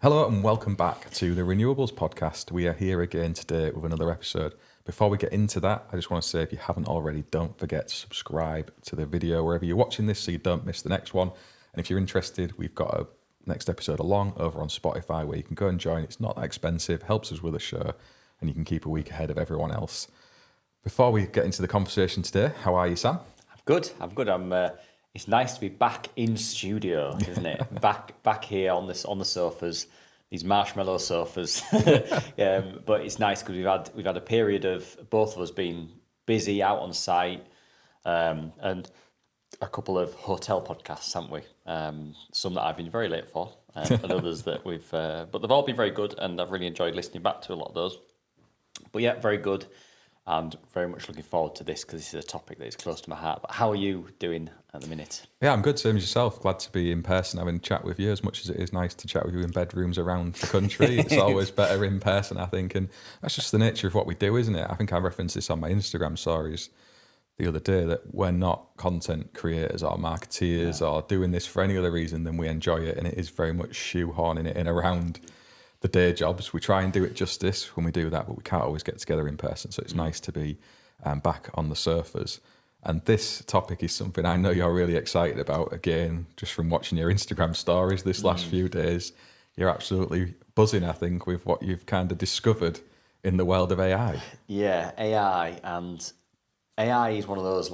Hello and welcome back to the Renewables Podcast. We are here again today with another episode. Before we get into that, I just want to say if you haven't already, don't forget to subscribe to the video wherever you're watching this so you don't miss the next one. And if you're interested, we've got a next episode along over on Spotify where you can go and join. It's not that expensive, helps us with the show, and you can keep a week ahead of everyone else. Before we get into the conversation today, how are you, Sam? I'm good. It's nice to be back in studio, isn't it? back here on the sofas, these marshmallow sofas. But it's nice because we've had a period of both of us being busy out on site, and a couple of hotel podcasts, haven't we? Some that I've been very late for, and others that we've. But they've all been very good, and I've really enjoyed listening back to a lot of those. But yeah, very good. And very much looking forward to this because this is a topic that is close to my heart. But how are you doing at the minute? Yeah, I'm good. Same as yourself. Glad to be in person having a chat with you as much as it is nice to chat with you in bedrooms around the country. It's always better in person, I think. And that's just the nature of what we do, isn't it? I think I referenced this on my Instagram stories the other day that we're not content creators or marketeers or doing this for any other reason than we enjoy it. And it is very much shoehorning it in around the day jobs. We try and do it justice when we do that, but we can't always get together in person. So it's nice to be back on the sofas. And this topic is something I know you're really excited about. Again, just from watching your Instagram stories this last few days, you're absolutely buzzing, I think, with what you've kind of discovered in the world of AI. Yeah, AI is one of those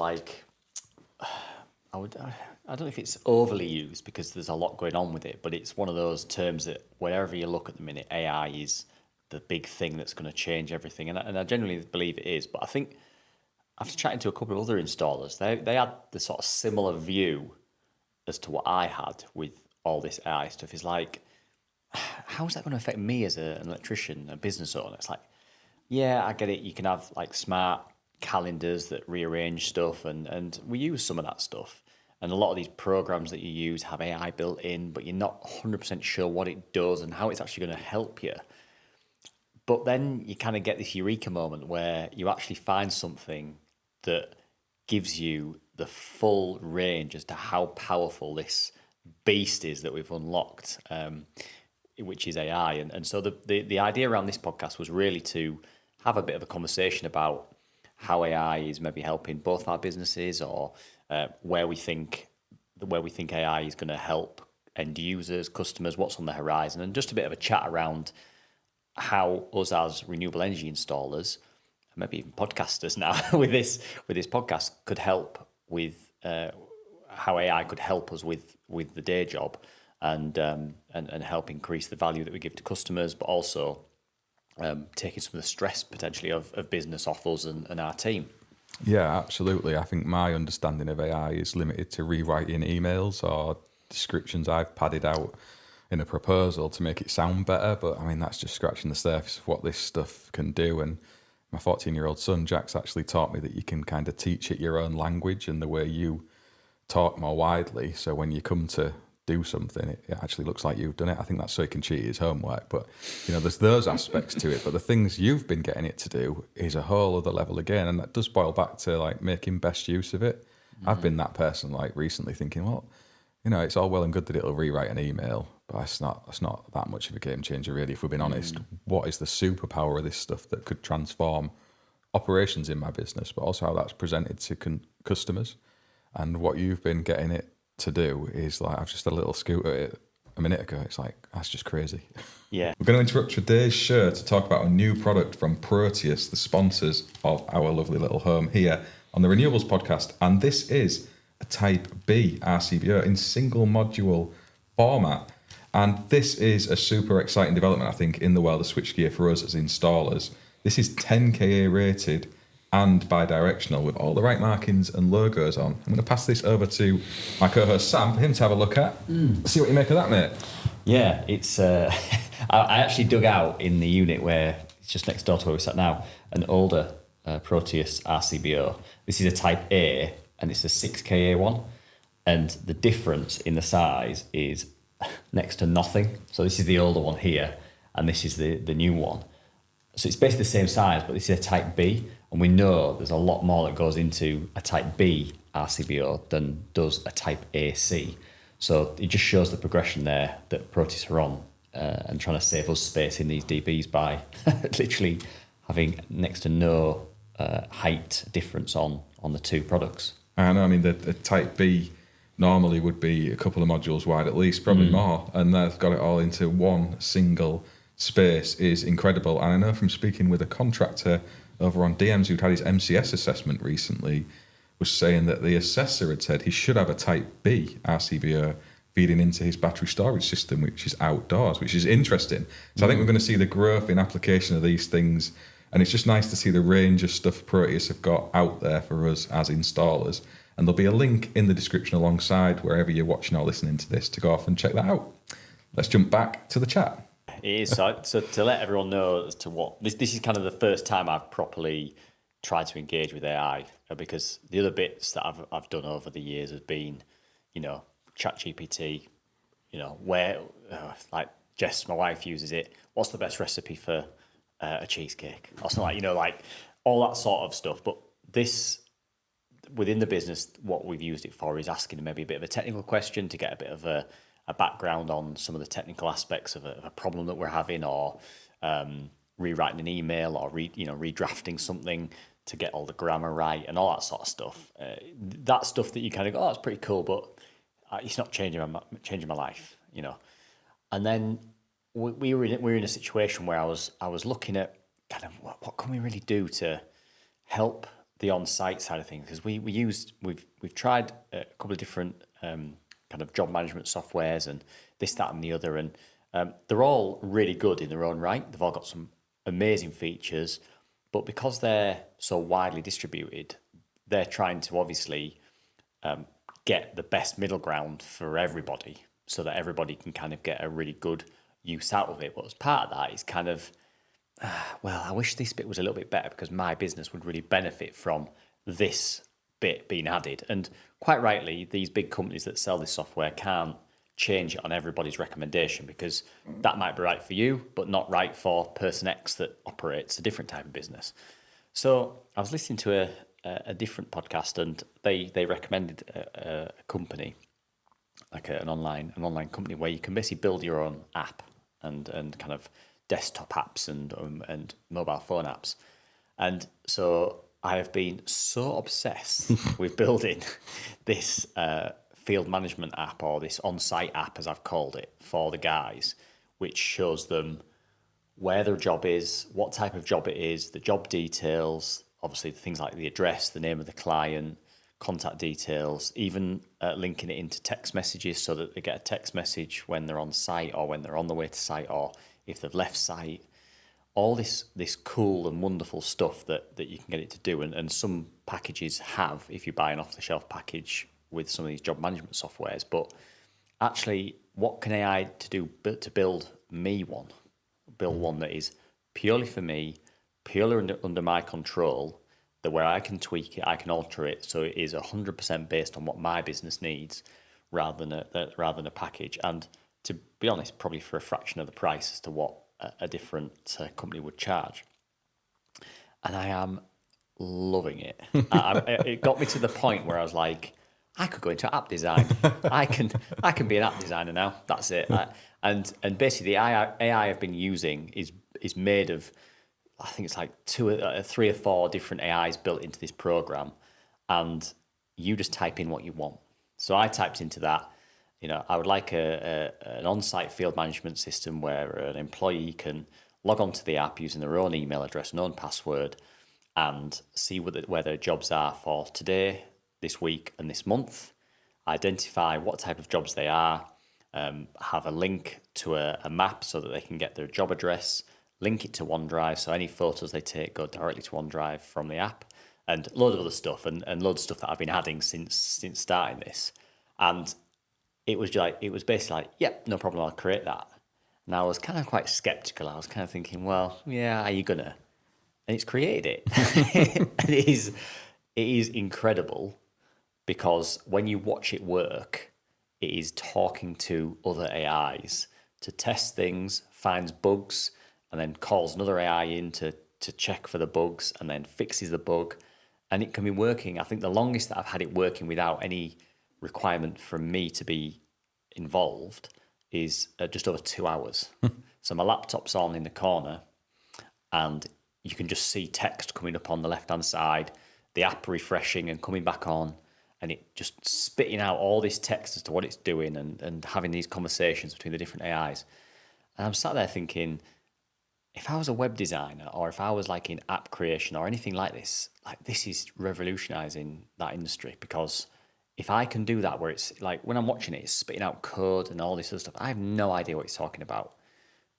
I don't know if it's overly used because there's a lot going on with it, but it's one of those terms that wherever you look at the minute, AI is the big thing that's going to change everything. And I genuinely believe it is. But I think after chatting to a couple of other installers, they had the sort of similar view as to what I had with all this AI stuff. Is like, how is that going to affect me as an electrician, a business owner? It's like, yeah, I get it. You can have like smart calendars that rearrange stuff, and we use some of that stuff. And a lot of these programs that you use have AI built in, but you're not 100% sure what it does and how it's actually going to help you. But then you kind of get this eureka moment where you actually find something that gives you the full range as to how powerful this beast is that we've unlocked, which is AI. And so the idea around this podcast was really to have a bit of a conversation about how AI is maybe helping both our businesses or where we think AI is going to help end users, customers, what's on the horizon, and just a bit of a chat around how us as renewable energy installers, and maybe even podcasters now with this podcast could help with how AI could help us with the day job and help increase the value that we give to customers, but also taking some of the stress potentially of business off us and our team. Yeah, absolutely. I think my understanding of AI is limited to rewriting emails or descriptions I've padded out in a proposal to make it sound better. But I mean, that's just scratching the surface of what this stuff can do. And my 14-year-old son, Jack's actually taught me that you can kind of teach it your own language and the way you talk more widely. So when you come to do something, it actually looks like you've done it. I think that's so he can cheat his homework. But, there's those aspects to it. But the things you've been getting it to do is a whole other level again. And that does boil back to, like, making best use of it. I've been that person, like, recently thinking, well, it's all well and good that it'll rewrite an email, but it's not that much of a game changer, really, if we've been honest. What is the superpower of this stuff that could transform operations in my business, but also how that's presented to customers? And what you've been getting it to do is, like, I've just had a little scoot at it a minute ago. It's like, that's just crazy. Yeah. We're going to interrupt today's show to talk about a new product from Proteus, the sponsors of our lovely little home here on the Renewables Podcast. And this is a Type B RCBO in single module format. And this is a super exciting development, I think, in the world of switchgear for us as installers. This is 10 kA rated and bi-directional with all the right markings and logos on. I'm going to pass this over to my co-host Sam for him to have a look at. See what you make of that, mate. Yeah, it's. I actually dug out in the unit where it's just next door to where we sat now, an older Proteus RCBO. This is a Type A, and it's a 6 kA one, and the difference in the size is next to nothing. So this is the older one here, and this is the new one. So it's basically the same size, but this is a Type B, and we know there's a lot more that goes into a Type B RCBO than does a Type AC. So it just shows the progression there that Proteus are on and trying to save us space in these DBs by literally having next to no height difference on the two products. I know. I mean, the Type B normally would be a couple of modules wide at least, probably more, and they've got it all into one single space is incredible. And I know from speaking with a contractor over on DMs who'd had his MCS assessment recently, was saying that the assessor had said he should have a Type B RCBO feeding into his battery storage system, which is outdoors, which is interesting. So I think we're going to see the growth in application of these things. And it's just nice to see the range of stuff Proteus have got out there for us as installers. And there'll be a link in the description alongside wherever you're watching or listening to this to go off and check that out. Let's jump back to the chat. It is. So to let everyone know as to what this is kind of the first time I've properly tried to engage with AI, because the other bits that I've done over the years have been, ChatGPT, where like Jess, my wife, uses it. What's the best recipe for a cheesecake or something like all that sort of stuff. But this, within the business, what we've used it for is asking maybe a bit of a technical question to get a bit of a background on some of the technical aspects of a problem that we're having, or rewriting an email, or redrafting something to get all the grammar right and all that sort of stuff. That stuff that you kind of go, oh, that's pretty cool, but it's not changing my life, And then we were in a situation where I was looking at kind of what can we really do to help the on-site side of things, because we've tried a couple of different kind of job management softwares and this, that, and the other, and they're all really good in their own right. They've all got some amazing features, but because they're so widely distributed, they're trying to obviously get the best middle ground for everybody, so that everybody can kind of get a really good use out of it. But as part of that, it's kind of, I wish this bit was a little bit better because my business would really benefit from this bit being added. And quite rightly, these big companies that sell this software can't change it on everybody's recommendation, because that might be right for you, but not right for person X that operates a different type of business. So I was listening to a different podcast, and they recommended a company, like an online company, where you can basically build your own app and kind of desktop apps and mobile phone apps. And so I have been so obsessed with building this field management app, or this on-site app, as I've called it, for the guys, which shows them where their job is, what type of job it is, the job details, obviously things like the address, the name of the client, contact details, even linking it into text messages so that they get a text message when they're on site, or when they're on the way to site, or if they've left site. All this cool and wonderful stuff that you can get it to do. And some packages have, if you buy an off-the-shelf package with some of these job management softwares. But actually, what can AI do to build one that is purely for me, purely under my control, that where I can tweak it, I can alter it, so it is 100% based on what my business needs, rather than a package. And to be honest, probably for a fraction of the price as to what a different company would charge. And I am loving it. It got me to the point where I was like, I could go into app design. I can be an app designer now. That's it. And basically, the AI I've been using is made of, I think it's like 3 or 4 different AIs built into this program, and you just type in what you want. So I typed into that, I would like an on-site field management system where an employee can log onto the app using their own email address and own password, and see where their jobs are for today, this week, and this month. Identify what type of jobs they are. Have a link to a map so that they can get their job address. Link it to OneDrive, so any photos they take go directly to OneDrive from the app, and a load of other stuff, and loads of stuff that I've been adding since starting this. And it was basically like, yep, no problem, I'll create that. And I was kind of quite skeptical. I was kind of thinking, well, yeah, are you gonna? And it's created it. And it is incredible, because when you watch it work, it is talking to other AIs to test things, finds bugs, and then calls another AI in to check for the bugs, and then fixes the bug. And it can be working. I think the longest that I've had it working without any requirement from me to be involved is just over 2 hours. So my laptop's on in the corner, and you can just see text coming up on the left-hand side, the app refreshing and coming back on, and it just spitting out all this text as to what it's doing, and having these conversations between the different AIs. And I'm sat there thinking, if I was a web designer, or if I was like in app creation or anything like this is revolutionizing that industry, because if I can do that, where it's like when I'm watching it, it's spitting out code and all this other stuff. I have no idea what it's talking about,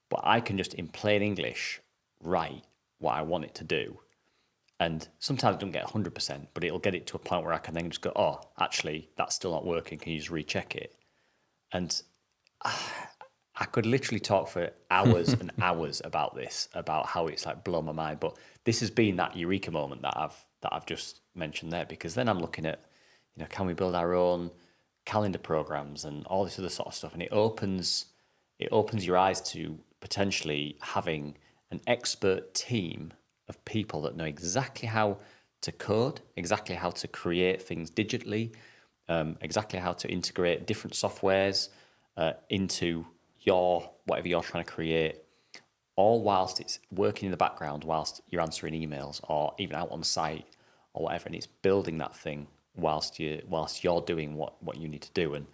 but I can just in plain English write what I want it to do. And sometimes I don't get 100%, but it'll get it to a point where I can then just go, oh, actually, that's still not working. Can you just recheck it? And I could literally talk for hours and hours about this, about how it's like blown my mind. But this has been that eureka moment that I've just mentioned there, because then I'm looking at, can we build our own calendar programs and all this other sort of stuff, and it opens your eyes to potentially having an expert team of people that know exactly how to code, exactly how to create things digitally, exactly how to integrate different softwares into whatever you're trying to create, all whilst it's working in the background, whilst you're answering emails or even out on site or whatever, and it's building that thing whilst you're doing what you need to do. And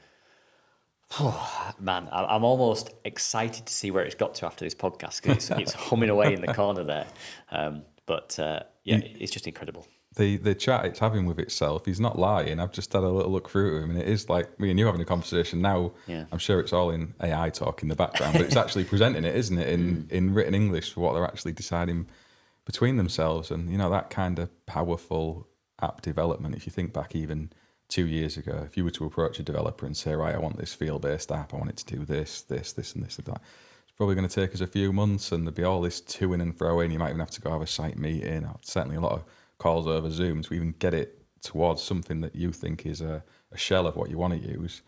man, I'm almost excited to see where it's got to after this podcast, because it's humming away in the corner there. It's just incredible. The chat it's having with itself, he's not lying. I've just had a little look through to him, and it is like me and you having a conversation now. Yeah. I'm sure it's all in AI talk in the background, but it's actually presenting it, isn't it, in written English for what they're actually deciding between themselves. And, that kind of powerful app development, if you think back even 2 years ago, if you were to approach a developer and say, right, I want this field-based app, I want it to do this, and this and that, it's probably going to take us a few months, and there'll be all this to-ing and throwing. You might even have to go have a site meeting, or certainly a lot of calls over Zoom to even get it towards something that you think is a shell of what you want to use.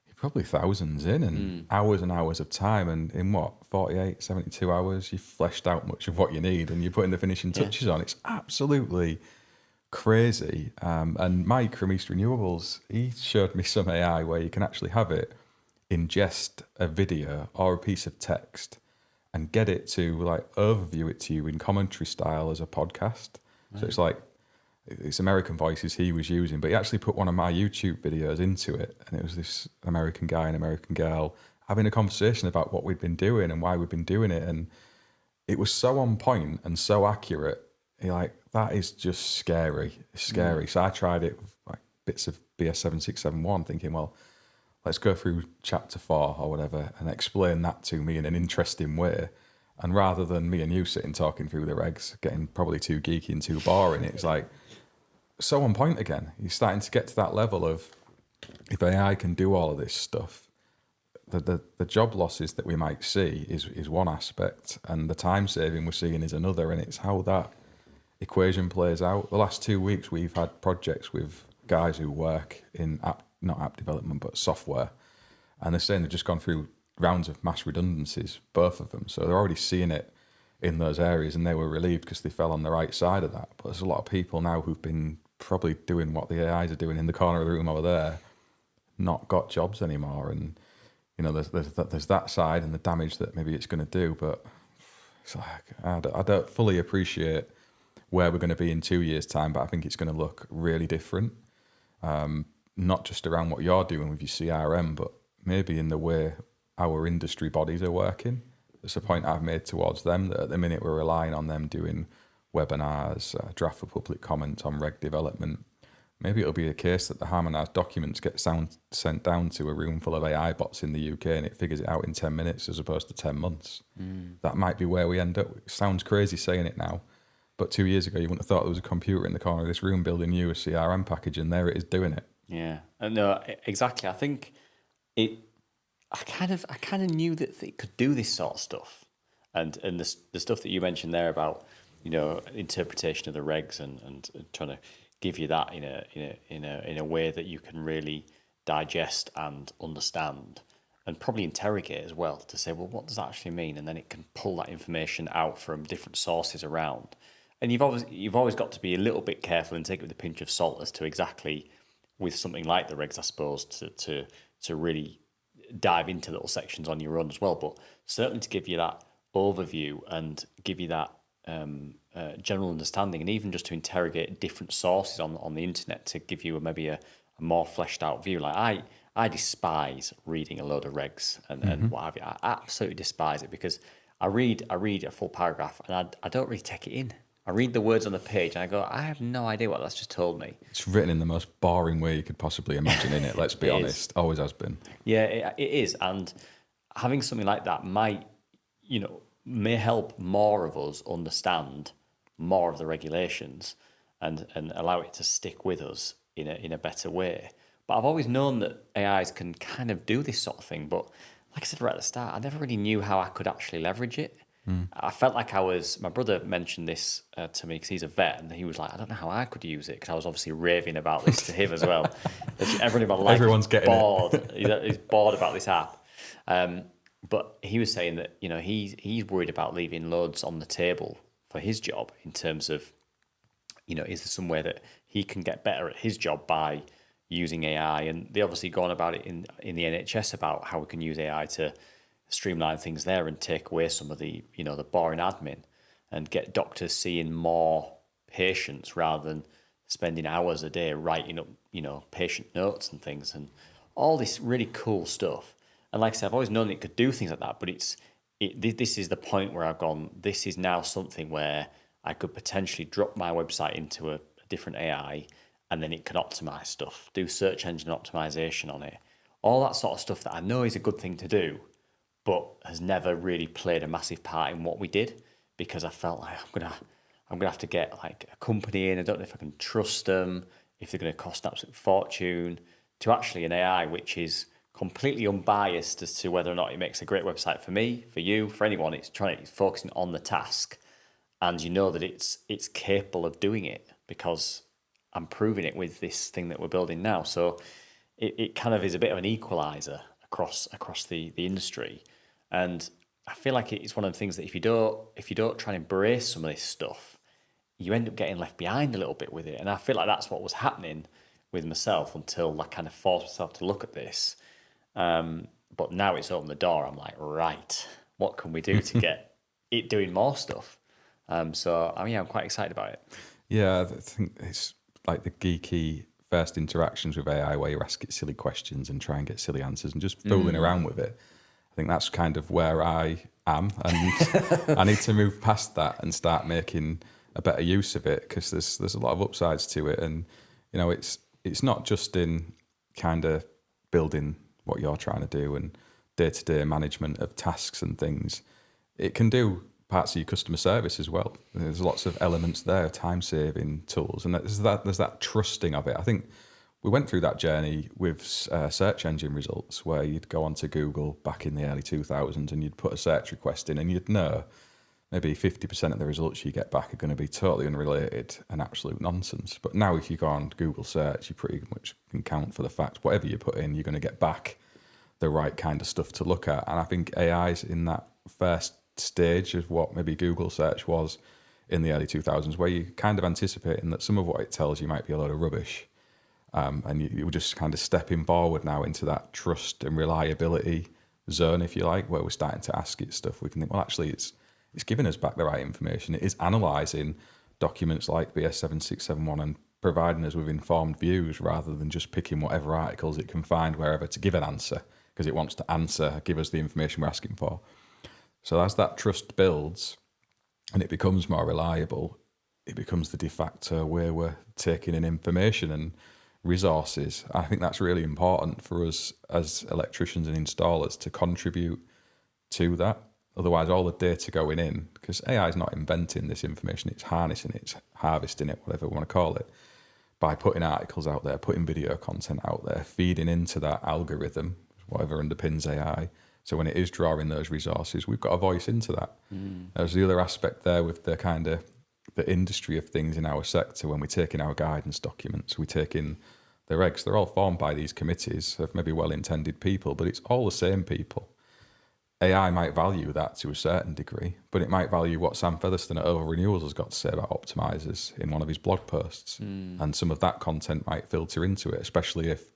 You're probably thousands in, and hours of time, and in 48, 72 hours, you've fleshed out much of what you need, and you're putting the finishing touches on. It's absolutely crazy. And Mike from East Renewables, he showed me some AI where you can actually have it ingest a video or a piece of text and get it to like overview it to you in commentary style as a podcast. So it's like, it's American voices he was using, but he actually put one of my YouTube videos into it, and it was this American guy and American girl having a conversation about what we'd been doing and why we'd been doing it, and it was so on point and so accurate. You're like, that is just scary. It's scary. So I tried it with like bits of BS7671, thinking, well, let's go through chapter 4 or whatever and explain that to me in an interesting way. And rather than me and you sitting talking through the regs, getting probably too geeky and too boring, it's like so on point again. You're starting to get to that level of, if AI can do all of this stuff, the job losses that we might see is one aspect, and the time saving we're seeing is another, and it's how that equation plays out. The last 2 weeks we've had projects with guys who work in not app development, but software, and they're saying they've just gone through rounds of mass redundancies, both of them. So they're already seeing it in those areas, and they were relieved because they fell on the right side of that. But there's a lot of people now who've been probably doing what the AIs are doing in the corner of the room over there, not got jobs anymore. And there's that side and the damage that maybe it's going to do. But it's like, I don't fully appreciate where we're going to be in 2 years' time, but I think it's going to look really different. Not just around what you're doing with your CRM, but maybe in the way our industry bodies are working. There's a point I've made towards them that at the minute we're relying on them doing webinars, draft for public comment on reg development. Maybe it'll be a case that the harmonised documents get sent down to a room full of AI bots in the UK and it figures it out in 10 minutes as opposed to 10 months. That might be where we end up. It sounds crazy saying it now, but 2 years ago you wouldn't have thought there was a computer in the corner of this room building you a CRM package, and there it is doing it. Yeah, no, exactly. I think I kind of knew that it could do this sort of stuff, and the stuff that you mentioned there about interpretation of the regs and trying to give you that in a way that you can really digest and understand, and probably interrogate as well to say, well, what does that actually mean? And then it can pull that information out from different sources around. And you've always got to be a little bit careful and take it with a pinch of salt as to exactly, with something like the regs, I suppose, to really dive into little sections on your own as well. But certainly to give you that overview and give you that general understanding, and even just to interrogate different sources on the internet to give you maybe a more fleshed out view. Like I despise reading a load of regs and what have you. I absolutely despise it because I read a full paragraph and I don't really take it in. I read the words on the page and I go, I have no idea what that's just told me. It's written in the most boring way you could possibly imagine in it, let's be It honest. Always has been. Yeah, it is. And having something like that may help more of us understand more of the regulations and allow it to stick with us in a better way. But I've always known that AIs can kind of do this sort of thing. But like I said right at the start, I never really knew how I could actually leverage it. I felt like my brother mentioned this to me because he's a vet, and he was like, I don't know how I could use it, because I was obviously raving about this to him as well. Everyone in my life Everyone's is getting bored. He's bored about this app. But he was saying that, he's worried about leaving loads on the table for his job in terms of, is there some way that he can get better at his job by using AI? And they obviously go on about it in the NHS about how we can use AI to streamline things there and take away some of the, the boring admin and get doctors seeing more patients rather than spending hours a day writing up, patient notes and things and all this really cool stuff. And like I said, I've always known it could do things like that, but this is the point where I've gone, this is now something where I could potentially drop my website into a different AI and then it can optimize stuff, do search engine optimization on it, all that sort of stuff that I know is a good thing to do, but has never really played a massive part in what we did, because I felt like I'm gonna have to get like a company in. I don't know if I can trust them, if they're going to cost an absolute fortune, to actually an AI which is completely unbiased as to whether or not it makes a great website for me, for you, for anyone. It's focusing on the task, and that it's capable of doing it because I'm proving it with this thing that we're building now. So it kind of is a bit of an equalizer across the industry. And I feel like it's one of the things that if you don't try and embrace some of this stuff, you end up getting left behind a little bit with it. And I feel like that's what was happening with myself until I kind of forced myself to look at this. But now it's opened the door. I'm like, right, what can we do to get it doing more stuff? So I'm quite excited about it. Yeah, I think it's like the geeky first interactions with AI where you ask it silly questions and try and get silly answers and just fooling around with it. I think that's kind of where I am, and I need to move past that and start making a better use of it, because there's a lot of upsides to it. And it's not just in kind of building what you're trying to do and day-to-day management of tasks and things. It can do parts of your customer service as well. There's lots of elements there, time-saving tools, and there's that trusting of it. I think we went through that journey with search engine results, where you'd go onto Google back in the early 2000s and you'd put a search request in and you'd know maybe 50% of the results you get back are going to be totally unrelated and absolute nonsense. But now if you go on Google search, you pretty much can count for the fact whatever you put in, you're going to get back the right kind of stuff to look at. And I think AI's in that first stage of what maybe Google search was in the early 2000s, where you're kind of anticipating that some of what it tells you might be a load of rubbish. And you're just kind of stepping forward now into that trust and reliability zone, if you like, where we're starting to ask it stuff. We can think, well, actually, it's giving us back the right information. It is analysing documents like BS 7671 and providing us with informed views rather than just picking whatever articles it can find wherever to give an answer, because it wants to answer, give us the information we're asking for. So as that trust builds and it becomes more reliable, it becomes the de facto way we're taking in information and resources. I think that's really important for us as electricians and installers to contribute to that. Otherwise, all the data going in, because AI is not inventing this information, it's harnessing it, it's harvesting it, whatever we want to call it, by putting articles out there, putting video content out there, feeding into that algorithm, whatever underpins AI. So when it is drawing those resources, we've got a voice into that. There's the other aspect there with the kind of the industry of things in our sector. When we take in our guidance documents, we take in the regs, they're all formed by these committees of maybe well-intended people, but it's all the same people. AI might value that to a certain degree, but it might value what Sam Featherstone at Over Renewals has got to say about optimizers in one of his blog posts. And some of that content might filter into it, especially if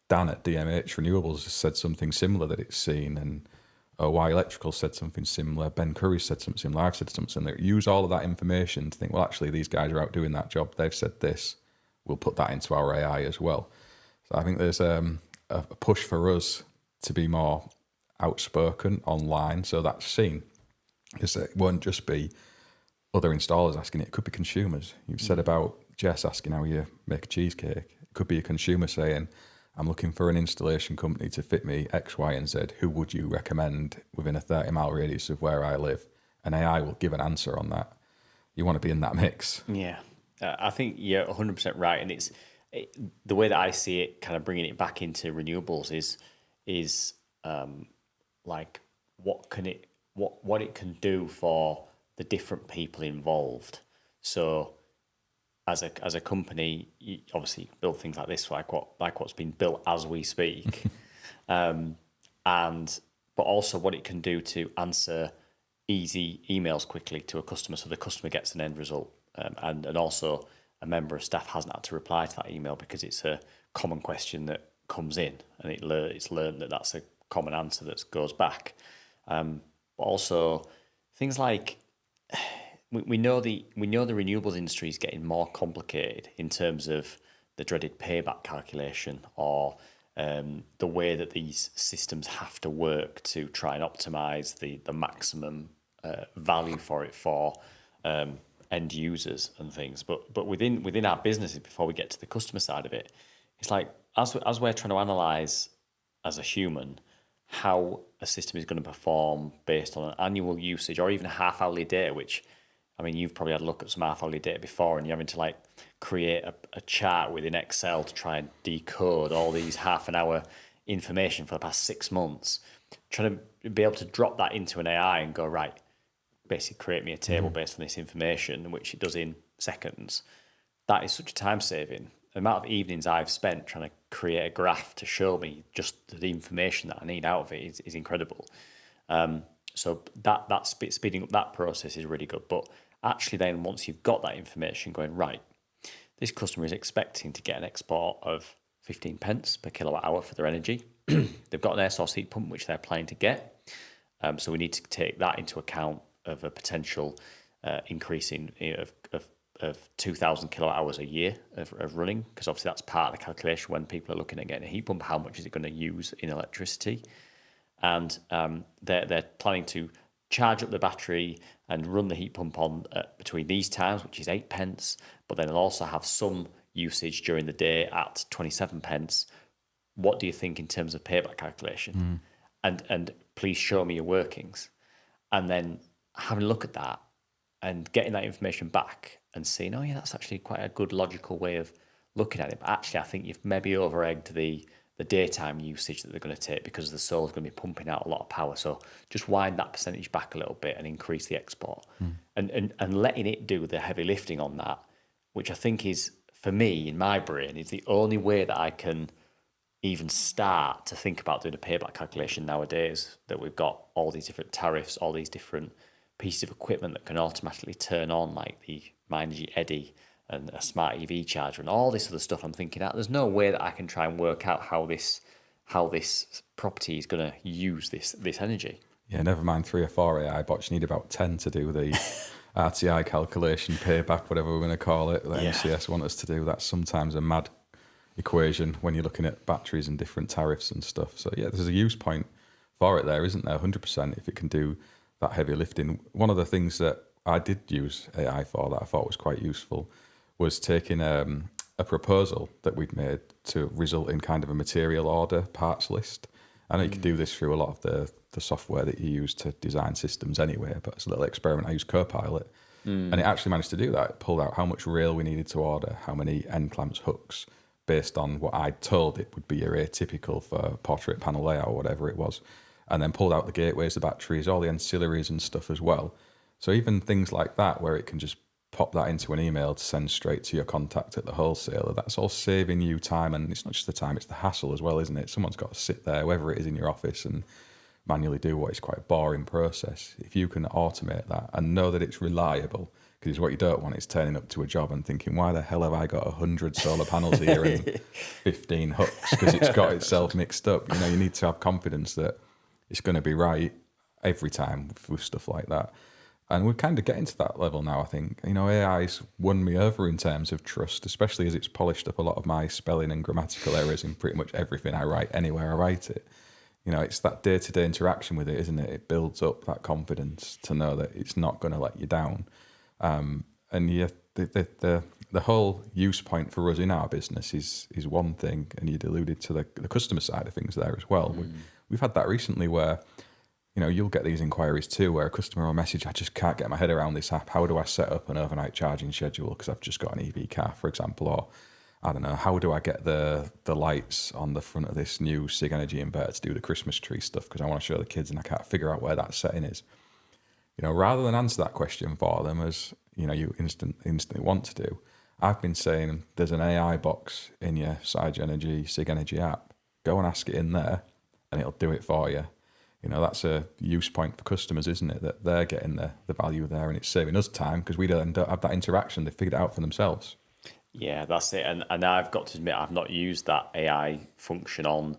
Dan at DMH Renewables has said something similar that it's seen, and OY Electrical said something similar. Ben Curry said something similar. I've said something similar. Use all of that information to think, well, actually, these guys are out doing that job. They've said this. We'll put that into our AI as well. So I think there's a push for us to be more outspoken online, so that's seen. Because it won't just be other installers asking it could be consumers. You've said about Jess asking how you make a cheesecake. It could be a consumer saying, I'm looking for an installation company to fit me X, Y, and Z. Who would you recommend within a 30-mile radius of where I live? And AI will give an answer on that. You want to be in that mix. Yeah, I think you're 100% right, and the way that I see it, kind of bringing it back into renewables is like what it can do for the different people involved. So as a company, you obviously build things like this, like what's been built as we speak, and but also what it can do to answer easy emails quickly to a customer, so the customer gets an end result, and also a member of staff hasn't had to reply to that email because it's a common question that comes in, and it's learned that that's a common answer that goes back. But also things like we know the renewables industry is getting more complicated in terms of the dreaded payback calculation, or the way that these systems have to work to try and optimize the maximum value for it for end users and things. But within our businesses, before we get to the customer side of it, it's like as we're trying to analyze as a human how a system is going to perform based on an annual usage or even half-hourly data, which, I mean, you've probably had a look at some half-hourly data before, and you're having to like create a chart within Excel to try and decode all these half-an-hour information for the past 6 months, trying to be able to drop that into an AI and go, right, basically create me a table based on this information, which it does in seconds. That is such a time saving. The amount of evenings I've spent trying to create a graph to show me just the information that I need out of it is incredible. So that speeding up that process is really good. But actually then once you've got that information going, right, this customer is expecting to get an export of 15 pence per kilowatt hour for their energy. They've got an air source heat pump, which they're planning to get. So we need to take that into account of a potential increase of 2,000 kilowatt hours a year of running, because obviously that's part of the calculation when people are looking at getting a heat pump. How much is it going to use in electricity? And they're planning to charge up the battery and run the heat pump on between these times, which is 8 pence, but then they'll also have some usage during the day at 27 pence. What do you think in terms of payback calculation? And please show me your workings. And then having a look at that and getting that information back and seeing, oh yeah, that's actually quite a good logical way of looking at it. But actually, I think you've maybe over-egged the daytime usage that they're going to take, because the solar's going to be pumping out a lot of power. So just wind that percentage back a little bit and increase the export, and letting it do the heavy lifting on that, which I think is, for me, in my brain, is the only way that I can even start to think about doing a payback calculation nowadays, that we've got all these different tariffs, all these different pieces of equipment that can automatically turn on, like the MyEnergy Eddy and a smart EV charger and all this other stuff. I'm thinking that there's no way that I can try and work out how this property is going to use this energy. Yeah, never mind 3 or 4 AI bots. You need about 10 to do the RTI calculation, payback, whatever we're going to call it. The MCS want us to do. That's sometimes a mad equation when you're looking at batteries and different tariffs and stuff. So yeah, there's a use point for it there, isn't there? 100%, if it can do that heavy lifting. One of the things that I did use AI for that I thought was quite useful was taking a proposal that we'd made to result in kind of a material order parts list. I know you can do this through a lot of the software that you use to design systems anyway, but it's a little experiment. I used Copilot, and it actually managed to do that. It pulled out how much rail we needed to order, how many end clamps, hooks, based on what I told it would be your atypical for portrait panel layout or whatever it was, and then pulled out the gateways, the batteries, all the ancillaries and stuff as well. So even things like that, where it can just pop that into an email to send straight to your contact at the wholesaler, that's all saving you time. And it's not just the time, it's the hassle as well, isn't it? Someone's got to sit there, whoever it is in your office, and manually do what is quite a boring process. If you can automate that and know that it's reliable, Because what you don't want is turning up to a job and thinking, why the hell have I got 100 solar panels here and 15 hooks? Because it's got itself mixed up. You know, you need to have confidence that it's going to be right every time with stuff like that. And we're kind of getting to that level now, I think. You know, AI's won me over in terms of trust, especially as it's polished up a lot of my spelling and grammatical errors in pretty much everything I write, anywhere I write it. You know, it's that day-to-day interaction with it, isn't it? It builds up that confidence to know that it's not going to let you down. And yeah, the whole use point for us in our business is one thing, and you'd alluded to the customer side of things there as well. We've had that recently where, you know, you'll get these inquiries too, where a customer will message, I just can't get my head around this app. How do I set up an overnight charging schedule because I've just got an EV car, for example, or I don't know, how do I get the lights on the front of this new Sig Energy inverter to do the Christmas tree stuff because I want to show the kids and I can't figure out where that setting is. You know, rather than answer that question for them as, you know, you instantly want to do, I've been saying there's an AI box in your Sig Energy app. Go and ask it in there and it'll do it for you. You know, that's a use point for customers, isn't it? That they're getting the value there and it's saving us time because we don't have that interaction. They figured it out for themselves. Yeah, that's it. And I've got to admit, I've not used that AI function on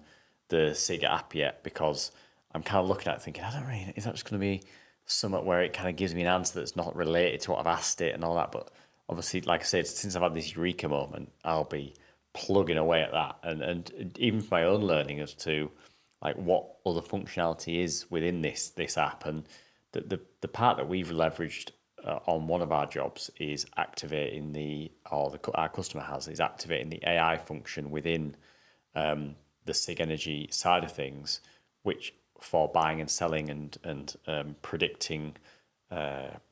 the Sig app yet because I'm kind of looking at it thinking, I don't really, is that just going to be something where it kind of gives me an answer that's not related to what I've asked it and all that? But obviously, like I said, since I've had this eureka moment, I'll be plugging away at that. And even for my own learning as to like what other functionality is within this app. And the part that we've leveraged on one of our jobs is activating our customer is activating the AI function within the Sig Energy side of things, which for buying and selling and predicting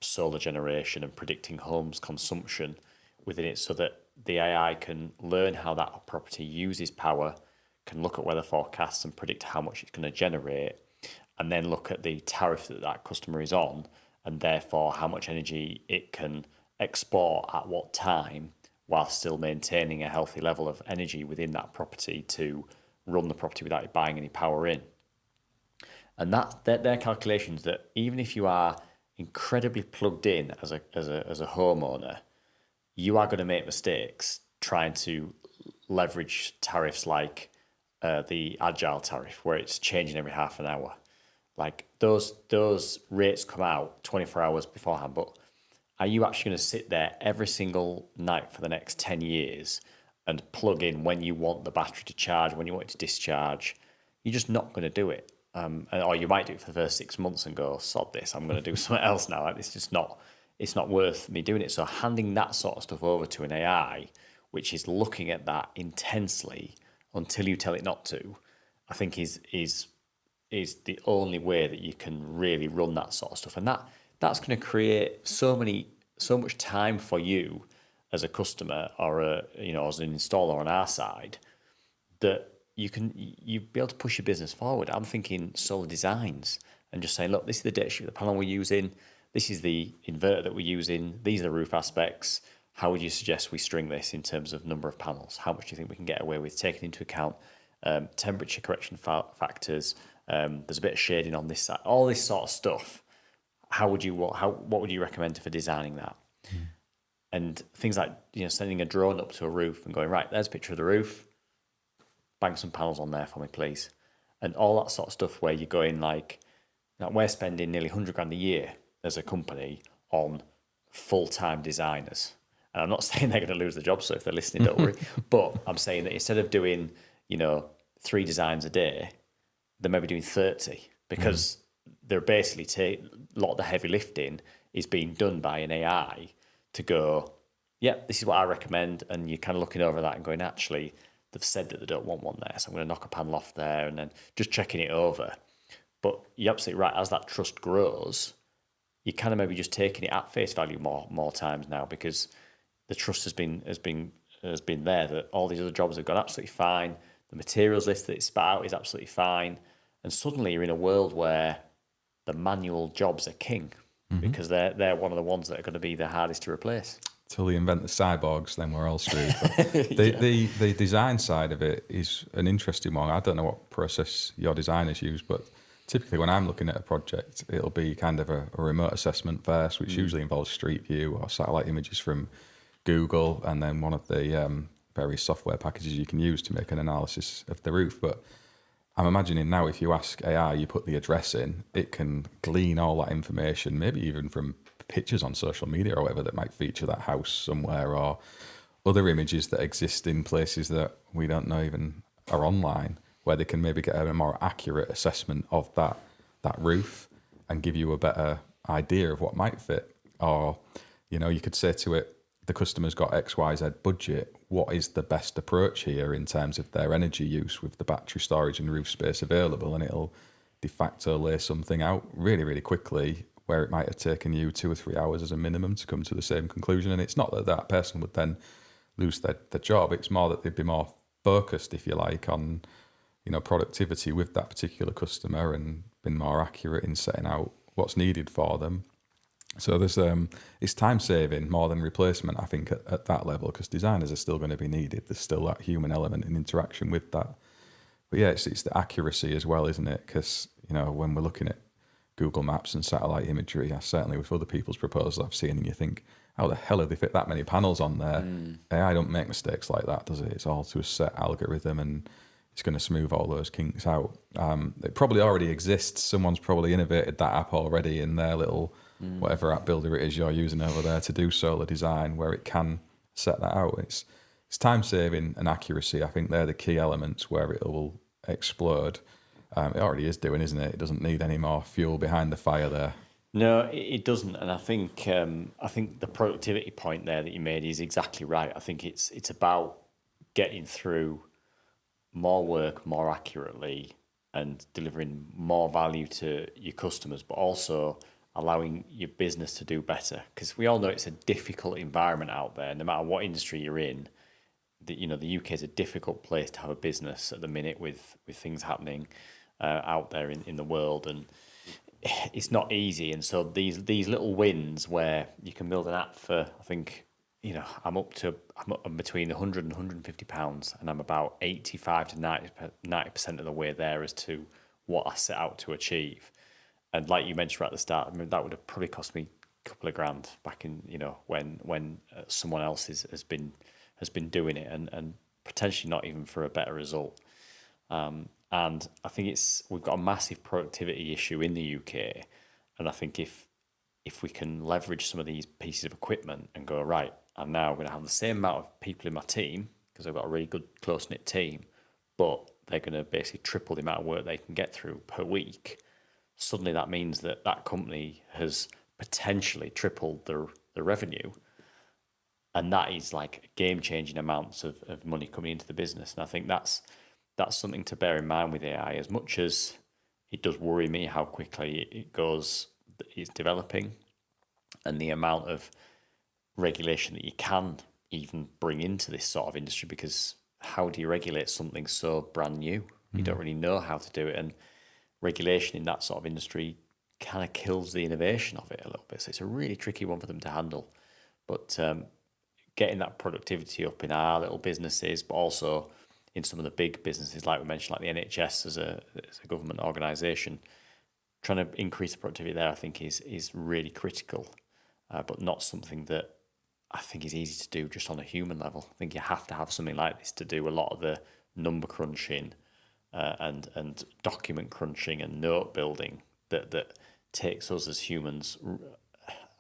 solar generation and predicting homes consumption within it, so that the AI can learn how that property uses power, can look at weather forecasts and predict how much it's going to generate, and then look at the tariff that customer is on, and therefore how much energy it can export at what time while still maintaining a healthy level of energy within that property to run the property without buying any power in. And they're calculations that even if you are incredibly plugged in as a homeowner, you are going to make mistakes trying to leverage tariffs like the agile tariff, where it's changing every half an hour. Like those rates come out 24 hours beforehand, but are you actually going to sit there every single night for the next 10 years and plug in when you want the battery to charge, when you want it to discharge? You're just not going to do it. Or you might do it for the first 6 months and go, sod this, I'm going to do something else now. It's just not, it's not worth me doing it. So handing that sort of stuff over to an AI, which is looking at that intensely until you tell it not to, I think is the only way that you can really run that sort of stuff. And that's going to create so much time for you as a customer or as an installer on our side, that you'll be able to push your business forward. I'm thinking solar designs and just saying, look, this is the data sheet of the panel we're using, this is the inverter that we're using, these are the roof aspects. How would you suggest we string this in terms of number of panels? How much do you think we can get away with, taking into account temperature correction factors? There's a bit of shading on this side, all this sort of stuff. What would you recommend for designing that? And things like sending a drone up to a roof and going, right, there's a picture of the roof, bang some panels on there for me, please. And all that sort of stuff where you're going like we're spending nearly 100 grand a year as a company on full-time designers. And I'm not saying they're going to lose their job, so if they're listening, don't worry. But I'm saying that instead of doing, 3 designs a day, they may be doing 30, because they're basically a lot of the heavy lifting is being done by an AI to go, this is what I recommend. And you're kind of looking over that and going, actually, they've said that they don't want one there, so I'm going to knock a panel off there, and then just checking it over. But you're absolutely right. As that trust grows, you kind of maybe just taking it at face value more times now, because the trust has been there that all these other jobs have gone absolutely fine. The materials list that it's spat out is absolutely fine, and suddenly you're in a world where the manual jobs are king, because they're one of the ones that are going to be the hardest to replace. Till they invent the cyborgs, then we're all screwed. The design side of it is an interesting one. I don't know what process your designers use, but typically when I'm looking at a project, it'll be kind of a remote assessment first, which usually involves Street View or satellite images from Google, and then one of the various software packages you can use to make an analysis of the roof. But I'm imagining now if you ask AI, you put the address in, it can glean all that information, maybe even from pictures on social media or whatever that might feature that house somewhere, or other images that exist in places that we don't know even are online, where they can maybe get a more accurate assessment of that roof and give you a better idea of what might fit. Or, you could say to it, the customer's got XYZ budget. What is the best approach here in terms of their energy use with the battery storage and roof space available? And it'll de facto lay something out really, really quickly where it might have taken you 2 or 3 hours as a minimum to come to the same conclusion. And it's not that that person would then lose their job. It's more that they'd be more focused, if you like, on productivity with that particular customer and been more accurate in setting out what's needed for them. So there's it's time saving more than replacement, I think, at that level, because designers are still going to be needed. There's still that human element and interaction with that. But yeah, it's the accuracy as well, isn't it? Because when we're looking at Google Maps and satellite imagery, certainly with other people's proposals I've seen, and you think, how the hell have they fit that many panels on there? AI don't make mistakes like that, does it? It's all to a set algorithm, and it's going to smooth all those kinks out. It probably already exists. Someone's probably innovated that app already in their little whatever app builder it is you're using over there to do solar design, where it can set that out. It's time saving and accuracy. I think they're the key elements where it will explode. It already is doing, isn't it? It doesn't need any more fuel behind the fire there. No, it doesn't, and I think the productivity point there that you made is exactly right. I think it's about getting through more work more accurately and delivering more value to your customers, but also allowing your business to do better. Because we all know it's a difficult environment out there, no matter what industry you're in. The UK is a difficult place to have a business at the minute with things happening out there in the world, and it's not easy. And so these little wins where you can build an app for, I think, I'm up between 100 and 150 pounds, and I'm about 85 to 90% of the way there as to what I set out to achieve. And like you mentioned right at the start, I mean, that would have probably cost me a couple of grand back in, when someone else has been doing it, and potentially not even for a better result. And I think we've got a massive productivity issue in the UK, and I think if we can leverage some of these pieces of equipment and go, right, I'm now going to have the same amount of people in my team, because I've got a really good close-knit team, but they're going to basically triple the amount of work they can get through per week. Suddenly that means that company has potentially tripled the revenue. And that is like game-changing amounts of money coming into the business. And I think that's something to bear in mind with AI. As much as it does worry me how quickly it's developing, and the amount of regulation that you can even bring into this sort of industry, because how do you regulate something so brand new? You don't really know how to do it. And regulation in that sort of industry kind of kills the innovation of it a little bit. So it's a really tricky one for them to handle. But getting that productivity up in our little businesses, but also in some of the big businesses, like we mentioned, like the NHS as a government organisation, trying to increase the productivity there, I think is really critical, but not something that I think is easy to do just on a human level. I think you have to have something like this to do a lot of the number crunching and document crunching and note building that takes us as humans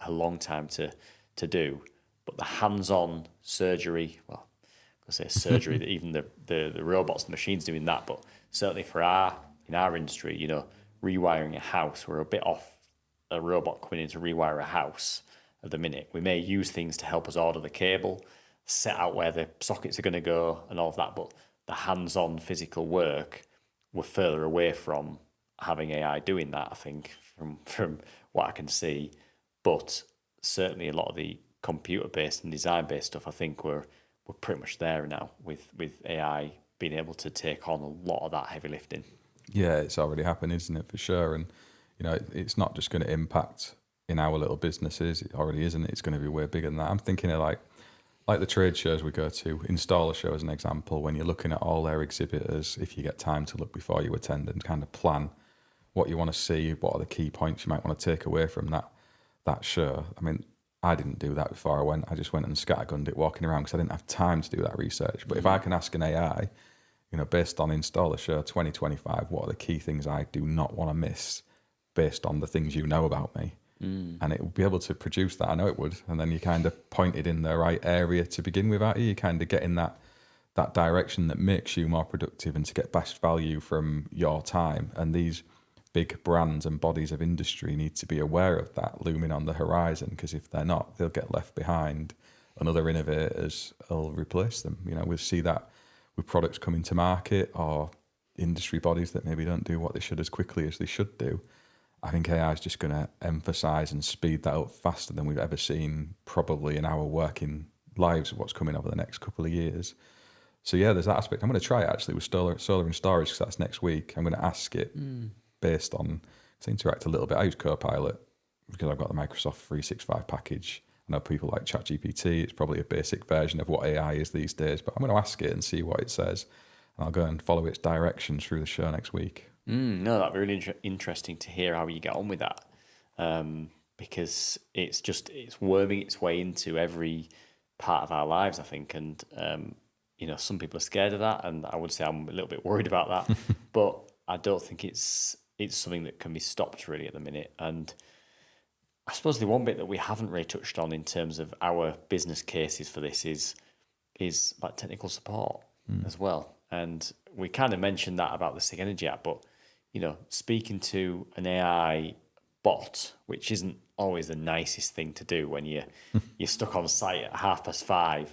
a long time to do. But the hands-on surgery, well, I say surgery, that even the robots, the machines doing that, but certainly in our industry, rewiring a house, we're a bit off a robot coming in to rewire a house at the minute. We may use things to help us order the cable, set out where the sockets are going to go and all of that, but the hands-on physical work, we're further away from having AI doing that, I think, from what I can see. But certainly a lot of the computer-based and design-based stuff, I think we're pretty much there now with AI being able to take on a lot of that heavy lifting. Yeah, it's already happening, isn't it, for sure? And, it's not just going to impact in our little businesses. It already isn't. It's going to be way bigger than that. I'm thinking of like the trade shows we go to, Installer Show as an example, when you're looking at all their exhibitors, if you get time to look before you attend and kind of plan what you want to see, what are the key points you might want to take away from that show. I mean, I didn't do that before I went. I just went and scattergunned it walking around because I didn't have time to do that research. But if I can ask an AI, based on Installer Show 2025, what are the key things I do not want to miss based on the things you know about me? And it would be able to produce that. I know it would. And then you kind of pointed in the right area to begin with, aren't you? You kind of get in that direction that makes you more productive and to get best value from your time. And these big brands and bodies of industry need to be aware of that looming on the horizon, because if they're not, they'll get left behind and other innovators will replace them. We see that with products coming to market or industry bodies that maybe don't do what they should as quickly as they should do. I think AI is just going to emphasize and speed that up faster than we've ever seen, probably in our working lives of what's coming over the next couple of years. So yeah, there's that aspect. I'm going to try it actually with solar and storage, because that's next week. I'm going to ask it based on, to interact a little bit. I use Copilot because I've got the Microsoft 365 package. I know people like ChatGPT. It's probably a basic version of what AI is these days, but I'm going to ask it and see what it says. And I'll go and follow its directions through the show next week. No, that'd be really interesting to hear how you get on with that, because it's worming its way into every part of our lives, I think, and some people are scared of that, and I would say I'm a little bit worried about that, but I don't think it's something that can be stopped really at the minute. And I suppose the one bit that we haven't really touched on in terms of our business cases for this is like technical support as well. And we kind of mentioned that about the SIG Energy app, but speaking to an AI bot, which isn't always the nicest thing to do when you're stuck on site at 5:30,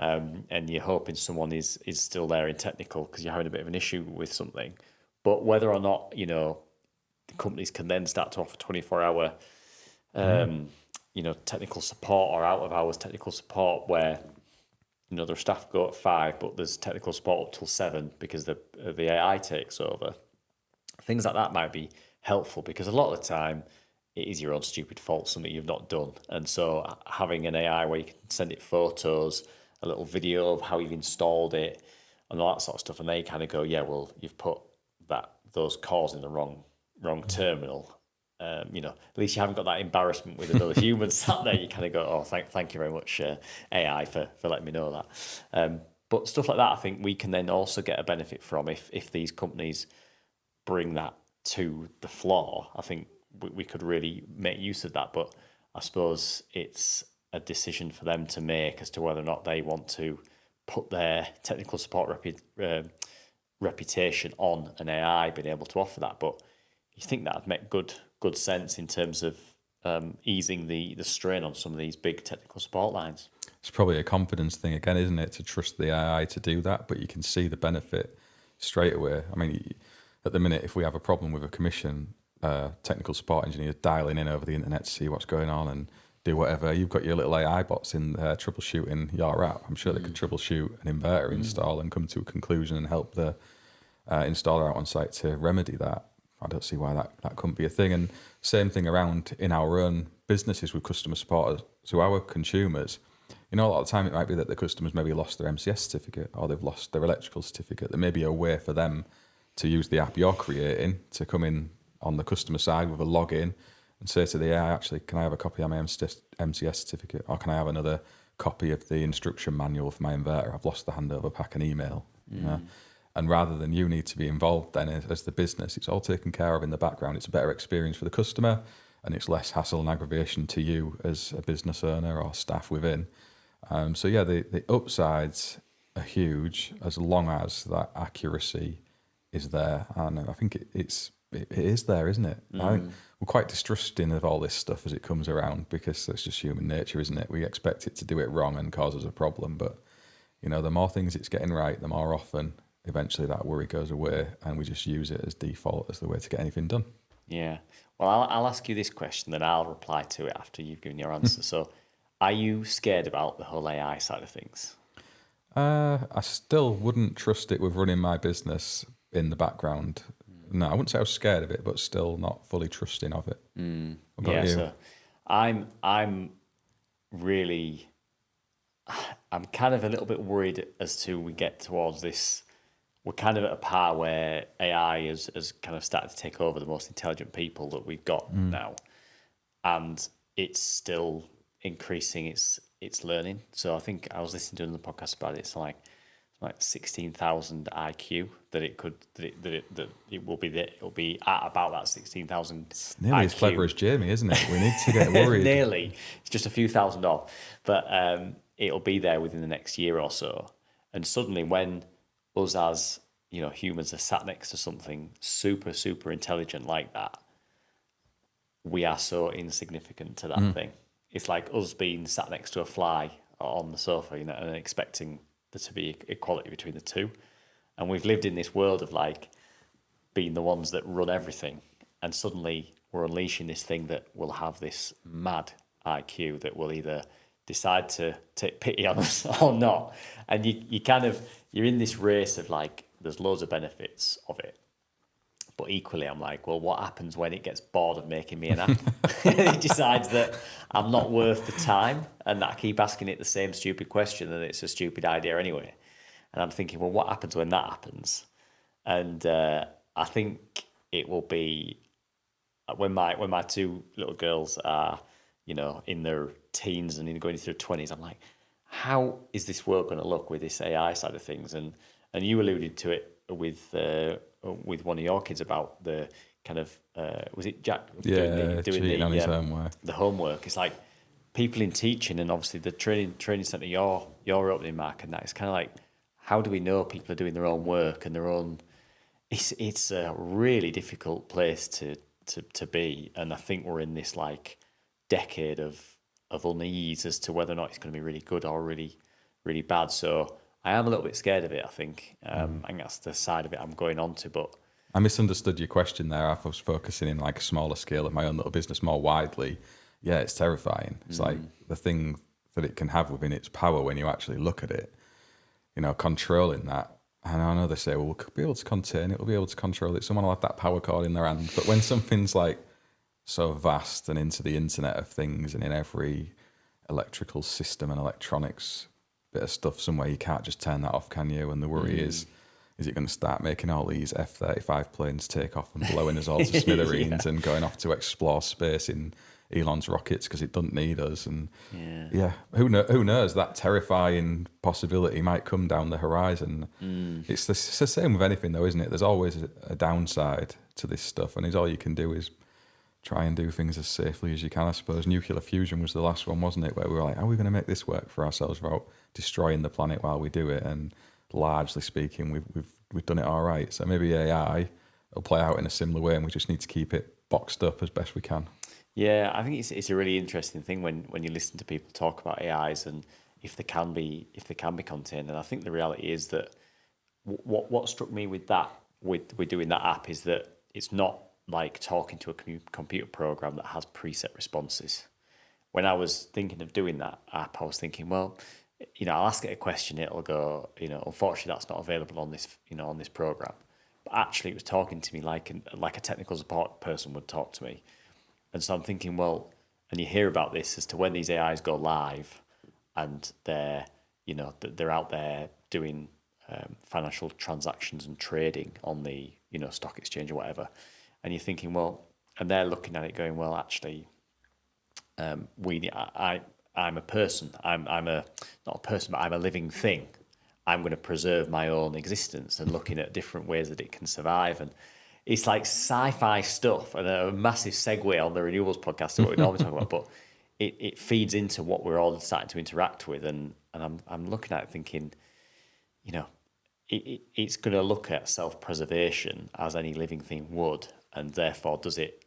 and you're hoping someone is still there in technical because you're having a bit of an issue with something. But whether or not the companies can then start to offer 24-hour technical support or out of hours technical support, where their staff go at 5, but there's technical support up till 7 because the AI takes over. Things like that might be helpful, because a lot of the time it is your own stupid fault, something you've not done. And so having an AI where you can send it photos, a little video of how you've installed it and all that sort of stuff, and they kind of go, yeah, well, you've put those cores in the wrong terminal. At least you haven't got that embarrassment with another human sat there. You kind of go, oh, thank you very much, AI, for letting me know that. But stuff like that, I think we can then also get a benefit from if these companies bring that to the floor. I think we could really make use of that. But I suppose it's a decision for them to make as to whether or not they want to put their technical support reputation on an AI being able to offer that. But you think that would make good sense in terms of easing the strain on some of these big technical support lines. It's probably a confidence thing again, isn't it, to trust the AI to do that? But you can see the benefit straight away. I mean, at the minute, if we have a problem with a commission, technical support engineers dialing in over the internet to see what's going on and do whatever. You've got your little AI bots in there troubleshooting your app. I'm sure they could troubleshoot an inverter install and come to a conclusion and help the installer out on site to remedy that. I don't see why that couldn't be a thing. And same thing around in our own businesses with customer support to our consumers. A lot of the time it might be that the customers maybe lost their MCS certificate or they've lost their electrical certificate. There may be a way for them to use the app you're creating to come in on the customer side with a login and say to the AI, actually, can I have a copy of my MCS certificate, or can I have another copy of the instruction manual for my inverter? I've lost the handover pack and email. And rather than you need to be involved then as the business, it's all taken care of in the background. It's a better experience for the customer and it's less hassle and aggravation to you as a business owner or staff within. So yeah, the upsides are huge as long as that accuracy is there. And I think it is there, isn't it? I think we're quite distrusting of all this stuff as it comes around, because that's just human nature, isn't it? We expect it to do it wrong and cause us a problem. But, the more things it's getting right, the more often eventually that worry goes away and we just use it as default as the way to get anything done. Yeah. Well, I'll ask you this question, then I'll reply to it after you've given your answer. So, are you scared about the whole AI side of things? I still wouldn't trust it with running my business in the background. No, I wouldn't say I was scared of it, but still not fully trusting of it. What about you? So I'm kind of a little bit worried as to we get towards this we're kind of at a part where AI has kind of started to take over the most intelligent people that we've got now, and it's still increasing its learning. So I think I was listening to another podcast about it. It's like 16,000 IQ that it will be there. It'll be at about that 16,000. It's nearly as clever as Jamie, isn't it? We need to get worried. Nearly, it's just a few thousand off, but it'll be there within the next year or so. And suddenly, when us as humans are sat next to something super intelligent like that, we are so insignificant to that thing. It's like us being sat next to a fly on the sofa, and expecting there to be equality between the two. And we've lived in this world of like being the ones that run everything, and suddenly we're unleashing this thing that will have this mad IQ that will either decide to take pity on us or not. And you're in this race of like, there's loads of benefits of it. But equally, I'm like, well, what happens when it gets bored of making me an app? It decides that I'm not worth the time, and that I keep asking it the same stupid question, and it's a stupid idea anyway. And I'm thinking, well, what happens when that happens? And I think it will be when my two little girls are, in their teens and going into their 20s. I'm like, how is this world going to look with this AI side of things? And you alluded to it with one of your kids about the kind of was it Jack doing cheating on his homework. The homework. It's like people in teaching, and obviously the training centre you're opening, Mark, and that it's kind of like, how do we know people are doing their own work and their own? It's a really difficult place to be, and I think we're in this like decade of unease as to whether or not it's going to be really good or really really bad. So I am a little bit scared of it, I think. I think that's the side of it I'm going on to. But I misunderstood your question there. I was focusing in like a smaller scale of my own little business more widely. Yeah, it's terrifying. It's like the thing that it can have within its power when you actually look at it, controlling that. And I know they say, well, we'll be able to contain it, we'll be able to control it. Someone will have that power cord in their hand. But when something's like so vast and into the Internet of Things and in every electrical system and electronics bit of stuff somewhere, you can't just turn that off, can you? And the worry is it going to start making all these F-35 planes take off and blowing us all to smithereens and going off to explore space in Elon's rockets because it doesn't need us? And who knows? That terrifying possibility might come down the horizon. It's the same with anything, though, isn't it? There's always a downside to this stuff, and all you can do is try and do things as safely as you can, I suppose. Nuclear fusion was the last one, wasn't it? Where we were like, how are we going to make this work for ourselves without destroying the planet while we do it? And largely speaking, we've done it all right. So maybe AI will play out in a similar way, and we just need to keep it boxed up as best we can. Yeah, I think it's a really interesting thing when you listen to people talk about AIs and if they can be contained. And I think the reality is that what struck me with that with doing that app is that it's not like talking to a computer program that has preset responses. When I was thinking of doing that app, I was thinking, well, I'll ask it a question, it'll go, unfortunately that's not available on this, on this program. But actually, it was talking to me like a technical support person would talk to me. And so I'm thinking, well, and you hear about this as to when these AIs go live, and they're out there doing financial transactions and trading on the stock exchange or whatever. And you're thinking, well, and they're looking at it going, well, actually, I'm a person. I'm not a person, but I'm a living thing. I'm going to preserve my own existence, and looking at different ways that it can survive. And it's like sci-fi stuff, and a massive segue on the renewables podcast, what we normally talk about. But it feeds into what we're all starting to interact with, and I'm looking at it thinking, it's going to look at self-preservation as any living thing would. And therefore, does it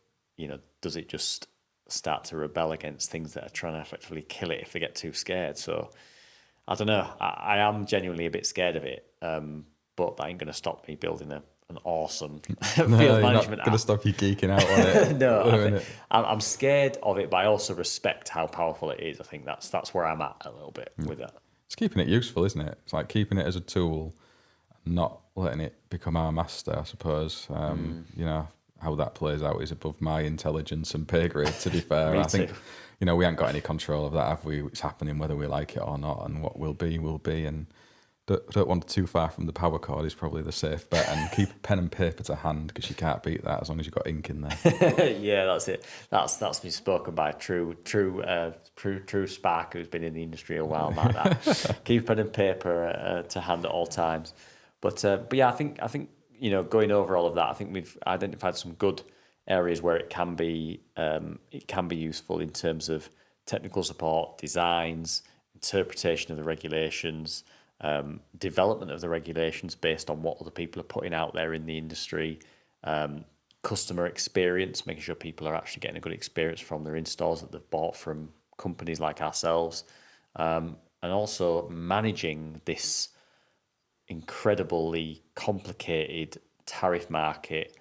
just start to rebel against things that are trying to effectively kill it if they get too scared? So I don't know. I am genuinely a bit scared of it, but that ain't going to stop me building an awesome field management app. Going to stop you geeking out on it. No, I'm scared of it, but I also respect how powerful it is. I think that's where I'm at a little bit with that. It's keeping it useful, isn't it? It's like keeping it as a tool, not letting it become our master, I suppose. How that plays out is above my intelligence and pay grade, to be fair. I think, we haven't got any control of that, have we? It's happening whether we like it or not, and what will be, and don't wander too far from the power cord is probably the safe bet, and keep a pen and paper to hand because you can't beat that as long as you've got ink in there. Yeah, that's it. That's been spoken by a true spark who's been in the industry a while, Matt. That keep pen and paper to hand at all times. But yeah, I think going over all of that, I think we've identified some good areas where it can be useful in terms of technical support, designs, interpretation of the regulations, development of the regulations based on what other people are putting out there in the industry, customer experience, making sure people are actually getting a good experience from their installs that they've bought from companies like ourselves, and also managing this incredibly complicated tariff market,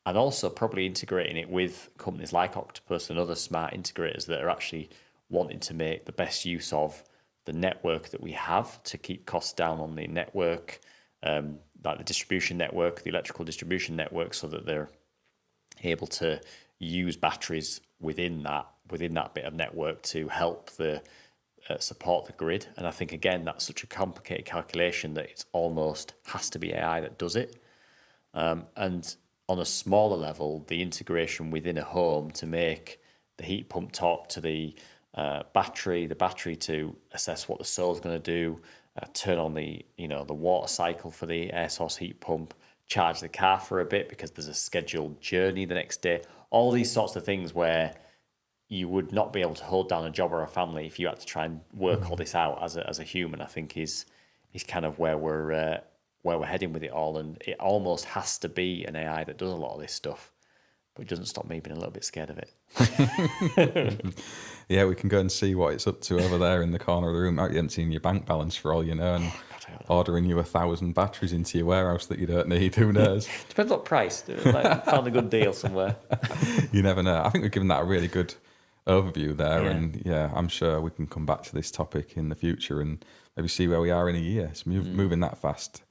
and also probably integrating it with companies like Octopus and other smart integrators that are actually wanting to make the best use of the network that we have to keep costs down on the network, like the distribution network, the electrical distribution network, so that they're able to use batteries within that bit of network to help the support the grid. And I think again that's such a complicated calculation that it's almost has to be AI that does it. And on a smaller level, the integration within a home to make the heat pump talk to the battery to assess what the solar's going to do, turn on the water cycle for the air source heat pump, charge the car for a bit because there's a scheduled journey the next day. All these sorts of things where you would not be able to hold down a job or a family if you had to try and work all this out as a human. I think is kind of where we're heading with it all, and it almost has to be an AI that does a lot of this stuff. But it doesn't stop me being a little bit scared of it. Yeah, we can go and see what it's up to over there in the corner of the room. Might be emptying your bank balance for all you know, and ordering you 1,000 batteries into your warehouse that you don't need. Who knows? Depends what price. Like, found a good deal somewhere. You never know. I think we've given that a really good overview there, Yeah. and yeah, I'm sure we can come back to this topic in the future and maybe see where we are in a year. It's moving that fast.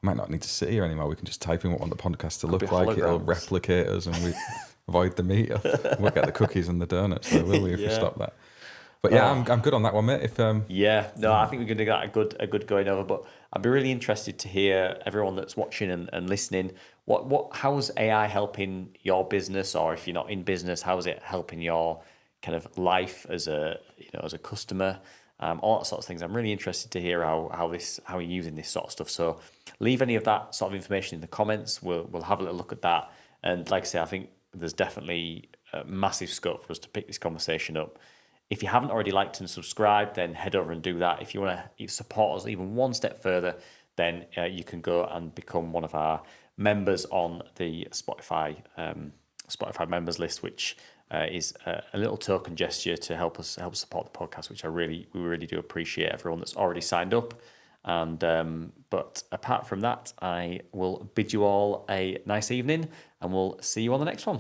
We might not need to sit here anymore. We can just type in what we want the podcast to look be like. It'll holograms. replicate us, and we avoid the meat. We'll get the cookies and the donuts, though, will we, if we stop that? But yeah, I'm good on that one, mate. If Yeah, no, I think we're going to get a good going over. But I'd be really interested to hear everyone that's watching and listening. How's AI helping your business, or if you're not in business, how is it helping your kind of life as a customer? All that sort of things. I'm really interested to hear how you're using this sort of stuff. So leave any of that sort of information in the comments. We'll have a little look at that. And like I say, I think there's definitely a massive scope for us to pick this conversation up. If you haven't already liked and subscribed, then head over and do that. If you want to support us even one step further, then you can go and become one of our members on the Spotify members list, which is a little token gesture to help support the podcast, which we really do appreciate everyone that's already signed up. And but apart from that, I will bid you all a nice evening, and we'll see you on the next one.